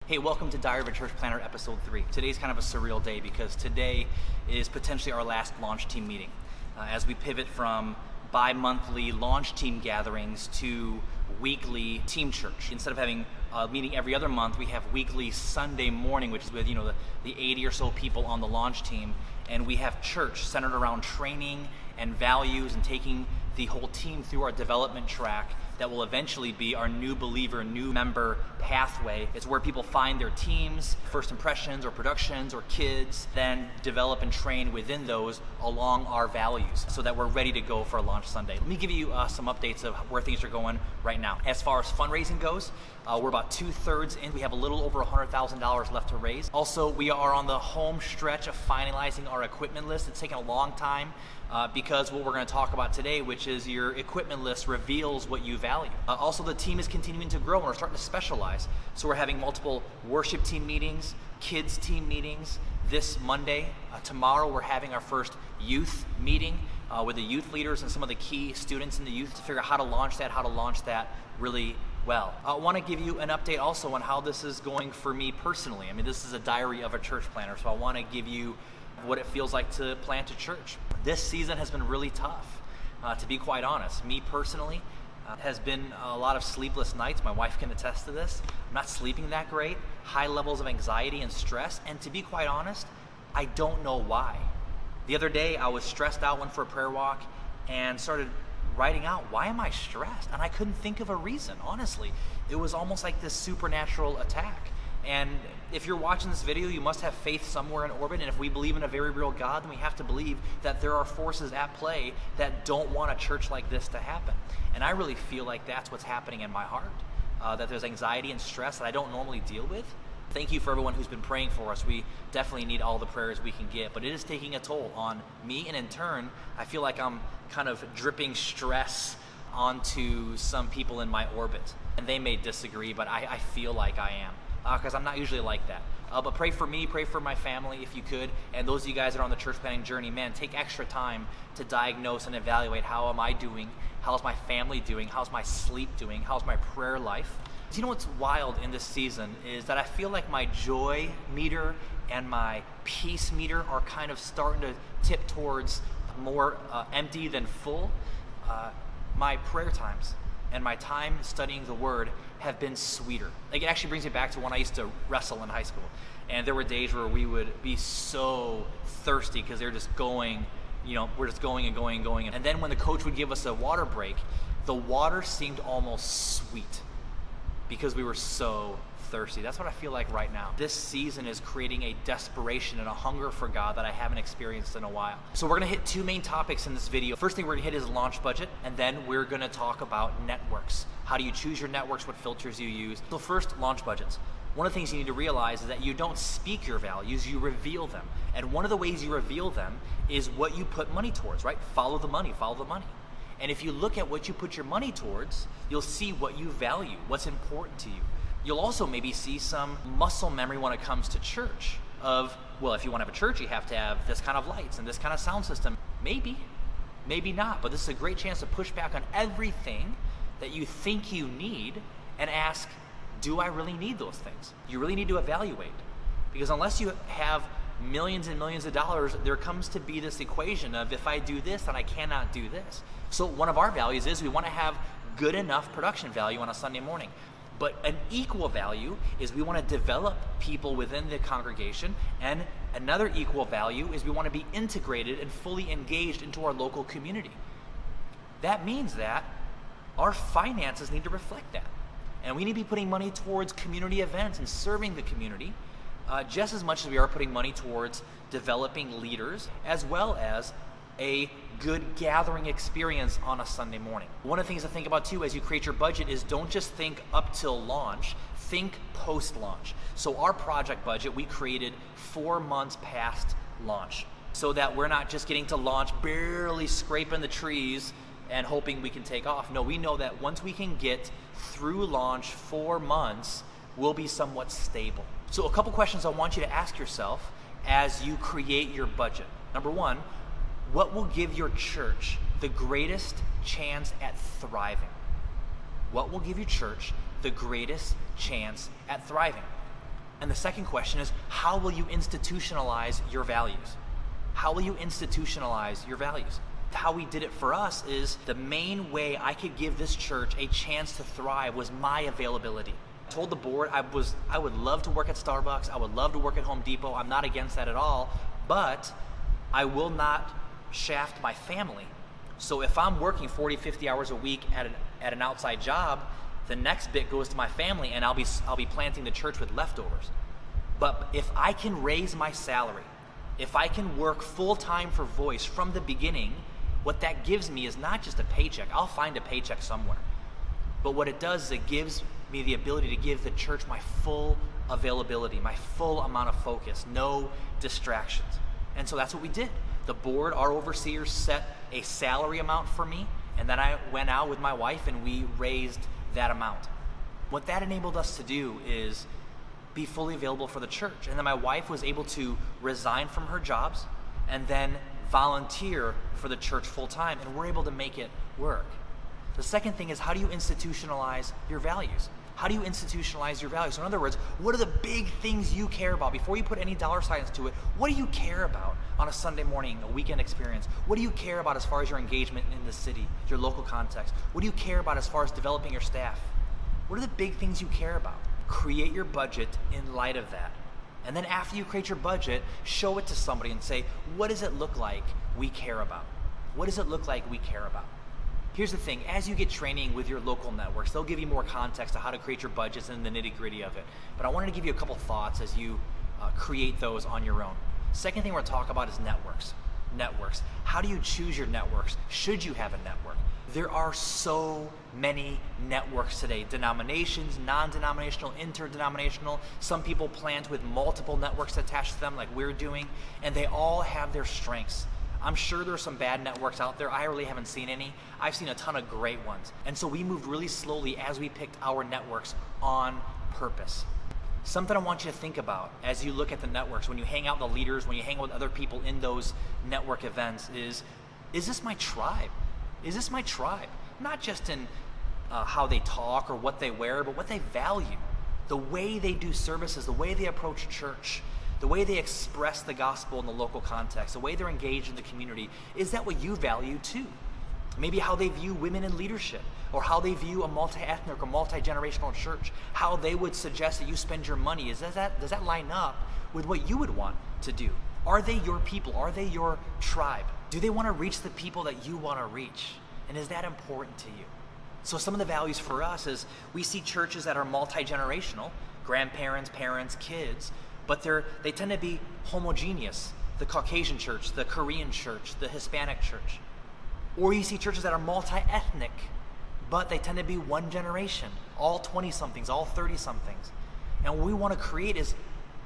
Hey, welcome to Diary of a Church Planner episode 3. Today's kind of a surreal day because today is potentially our last launch team meeting. As we pivot from bi-monthly launch team gatherings to weekly team church. Instead of having a meeting every other month, we have weekly Sunday morning, which is with the 80 or so people on the launch team. And we have church centered around training and values and taking the whole team through our development track that will eventually be our new believer, new member pathway. It's where people find their teams, first impressions or productions or kids, then develop and train within those along our values so that we're ready to go for a launch Sunday. Let me give you some updates of where things are going right now. As far as fundraising goes, we're about 2/3 in. We have a little over $100,000 left to raise. Also, we are on the home stretch of finalizing our equipment list. It's taken a long time because what we're going to talk about today, which is your equipment list reveals what you value. Also, the team is continuing to grow and we're starting to specialize. So we're having multiple worship team meetings, kids team meetings this Monday. Tomorrow we're having our first youth meeting with the youth leaders and some of the key students in the youth to figure out how to launch that really well. I want to give you an update also on how this is going for me personally. I mean, this is a diary of a church planner, so I want to give you what it feels like to plant a church. This season has been really tough, to be quite honest. Me personally, has been a lot of sleepless nights. My wife can attest to this. I'm not sleeping that great, high levels of anxiety and stress, and to be quite honest, I don't know why. The other day, I was stressed out, went for a prayer walk, and started writing out, why am I stressed? And I couldn't think of a reason, honestly. It was almost like this supernatural attack. And if you're watching this video, you must have faith somewhere in orbit, and if we believe in a very real God, then we have to believe that there are forces at play that don't want a church like this to happen. And I really feel like that's what's happening in my heart, that there's anxiety and stress that I don't normally deal with. Thank you for everyone who's been praying for us. We definitely need all the prayers we can get, but it is taking a toll on me, and in turn, I feel like I'm kind of dripping stress onto some people in my orbit. And they may disagree, but I feel like I am. Because I'm not usually like that. But pray for me, pray for my family if you could. And those of you guys that are on the church planning journey, man, take extra time to diagnose and evaluate how am I doing, how's my family doing, how's my sleep doing, how's my prayer life. Do you know what's wild in this season is that I feel like my joy meter and my peace meter are kind of starting to tip towards more empty than full. My prayer times and my time studying the Word have been sweeter. Like, it actually brings me back to when I used to wrestle in high school. And there were days where we would be so thirsty because they're just going, we're just going and going and going. And then when the coach would give us a water break, the water seemed almost sweet because we were so thirsty. That's what I feel like right now. This season is creating a desperation and a hunger for God that I haven't experienced in a while. So we're gonna hit two main topics in this video. First thing we're gonna hit is launch budget, and then we're gonna talk about networks. How do you choose your networks, what filters you use. So first, launch budgets. One of the things you need to realize is that you don't speak your values, you reveal them. And one of the ways you reveal them is what you put money towards, right? Follow the money, follow the money. And if you look at what you put your money towards, you'll see what you value, what's important to you. You'll also maybe see some muscle memory when it comes to church of, well, if you want to have a church, you have to have this kind of lights and this kind of sound system. Maybe, maybe not, but this is a great chance to push back on everything that you think you need and ask, do I really need those things? You really need to evaluate, because unless you have millions and millions of dollars, there comes to be this equation of, if I do this, then I cannot do this. So one of our values is we want to have good enough production value on a Sunday morning. But an equal value is we want to develop people within the congregation, and another equal value is we want to be integrated and fully engaged into our local community. That means that our finances need to reflect that. And we need to be putting money towards community events and serving the community just as much as we are putting money towards developing leaders, as well as a good gathering experience on a Sunday morning. One of the things to think about too as you create your budget is don't just think up till launch, think post-launch. So our project budget, we created 4 months past launch so that we're not just getting to launch, barely scraping the trees and hoping we can take off. No, we know that once we can get through launch 4 months, we'll be somewhat stable. So a couple questions I want you to ask yourself as you create your budget. Number one, what will give your church the greatest chance at thriving? What will give your church the greatest chance at thriving? And the second question is, how will you institutionalize your values? How will you institutionalize your values? How we did it for us is the main way I could give this church a chance to thrive was my availability. I told the board I would love to work at Starbucks, I would love to work at Home Depot, I'm not against that at all, but I will not shaft my family. So if I'm working 40, 50 hours a week at an outside job, the next bit goes to my family and I'll be planting the church with leftovers. But if I can raise my salary, if I can work full-time for Voice from the beginning, what that gives me is not just a paycheck. I'll find a paycheck somewhere. But what it does is it gives me the ability to give the church my full availability, my full amount of focus, no distractions. And so that's what we did. The board, our overseers, set a salary amount for me, and then I went out with my wife and we raised that amount. What that enabled us to do is be fully available for the church. And then my wife was able to resign from her jobs and then volunteer for the church full time, and we're able to make it work. The second thing is, how do you institutionalize your values? How do you institutionalize your values? So in other words, what are the big things you care about? Before you put any dollar signs to it, what do you care about on a Sunday morning, a weekend experience? What do you care about as far as your engagement in the city, your local context? What do you care about as far as developing your staff? What are the big things you care about? Create your budget in light of that. And then after you create your budget, show it to somebody and say, what does it look like we care about? What does it look like we care about? Here's the thing, as you get training with your local networks, they'll give you more context to how to create your budgets and the nitty-gritty of it. But I wanted to give you a couple thoughts as you create those on your own. Second thing we're going to talk about is networks. Networks. How do you choose your networks? Should you have a network? There are so many networks today. Denominations, non-denominational, interdenominational. Some people plant with multiple networks attached to them like we're doing, and they all have their strengths. I'm sure there's some bad networks out there. I really haven't seen any. I've seen a ton of great ones. And so we moved really slowly as we picked our networks on purpose. Something I want you to think about as you look at the networks, when you hang out with the leaders, when you hang out with other people in those network events is this my tribe? Is this my tribe? Not just in how they talk or what they wear, but what they value. The way they do services, the way they approach church, the way they express the gospel in the local context, the way they're engaged in the community. Is that what you value too? Maybe how they view women in leadership, or how they view a multi-ethnic or multi-generational church, how they would suggest that you spend your money. Does that line up with what you would want to do? Are they your people? Are they your tribe? Do they want to reach the people that you want to reach? And is that important to you? So some of the values for us is we see churches that are multi-generational, grandparents, parents, kids, but they tend to be homogeneous. The Caucasian church, the Korean church, the Hispanic church. Or you see churches that are multi-ethnic, but they tend to be one generation, all 20-somethings, all 30-somethings. And what we want to create is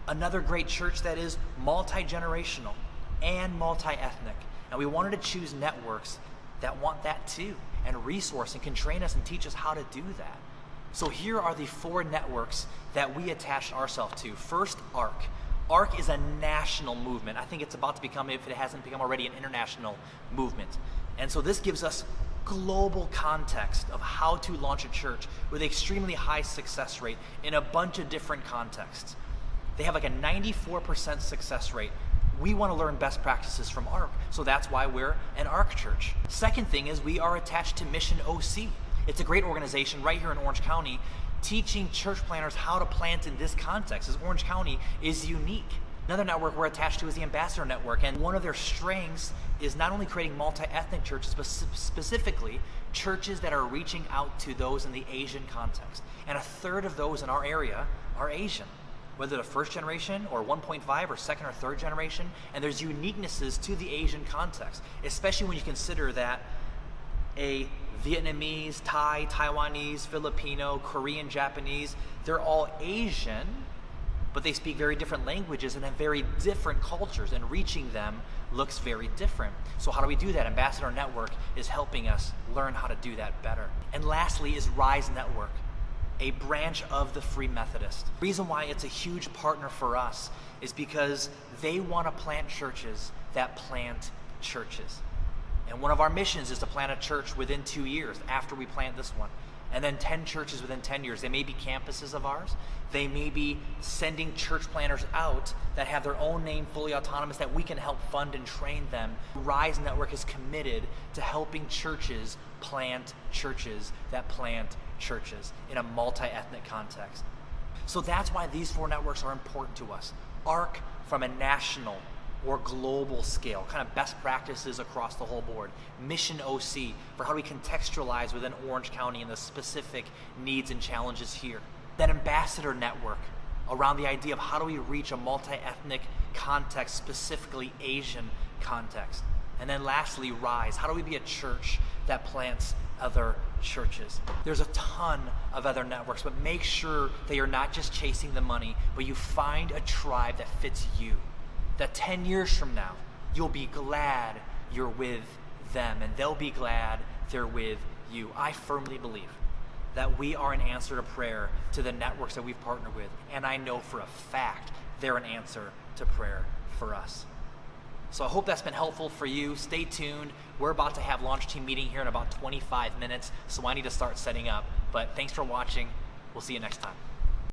another great church that is multi-generational and multi-ethnic. And we wanted to choose networks that want that too, and resource and can train us and teach us how to do that. So here are the 4 networks that we attached ourselves to. First, ARC. ARC is a national movement. I think it's about to become, if it hasn't become already, an international movement. And so this gives us global context of how to launch a church with extremely high success rate in a bunch of different contexts. They have like a 94% success rate. We want to learn best practices from ARC, so that's why we're an ARC church. Second thing is we are attached to Mission OC. It's a great organization right here in Orange County, teaching church planners how to plant in this context, as Orange County is unique. Another network we're attached to is the Ambassador Network, and one of their strengths is not only creating multi-ethnic churches, but specifically churches that are reaching out to those in the Asian context. And a third of those in our area are Asian, whether they're first generation or 1.5 or second or third generation, and there's uniquenesses to the Asian context, especially when you consider that a Vietnamese, Thai, Taiwanese, Filipino, Korean, Japanese, they're all Asian, but they speak very different languages and have very different cultures, and reaching them looks very different. So how do we do that? Ambassador Network is helping us learn how to do that better. And lastly is Rise Network, a branch of the Free Methodist. The reason why it's a huge partner for us is because they want to plant churches that plant churches. And one of our missions is to plant a church within 2 years after we plant this one. And then 10 churches within 10 years. They may be campuses of ours. They may be sending church planners out that have their own name, fully autonomous, that we can help fund and train them. Rise Network is committed to helping churches plant churches that plant churches in a multi-ethnic context. So that's why these 4 networks are important to us. ARC from a national or global scale, kind of best practices across the whole board. Mission OC for how do we contextualize within Orange County and the specific needs and challenges here. Then Ambassador Network around the idea of how do we reach a multi-ethnic context, specifically Asian context. And then lastly, Rise. How do we be a church that plants other churches? There's a ton of other networks, but make sure that you're not just chasing the money, but you find a tribe that fits you. That 10 years from now, you'll be glad you're with them, and they'll be glad they're with you. I firmly believe that we are an answer to prayer to the networks that we've partnered with, and I know for a fact they're an answer to prayer for us. So I hope that's been helpful for you. Stay tuned. We're about to have launch team meeting here in about 25 minutes, so I need to start setting up. But thanks for watching. We'll see you next time.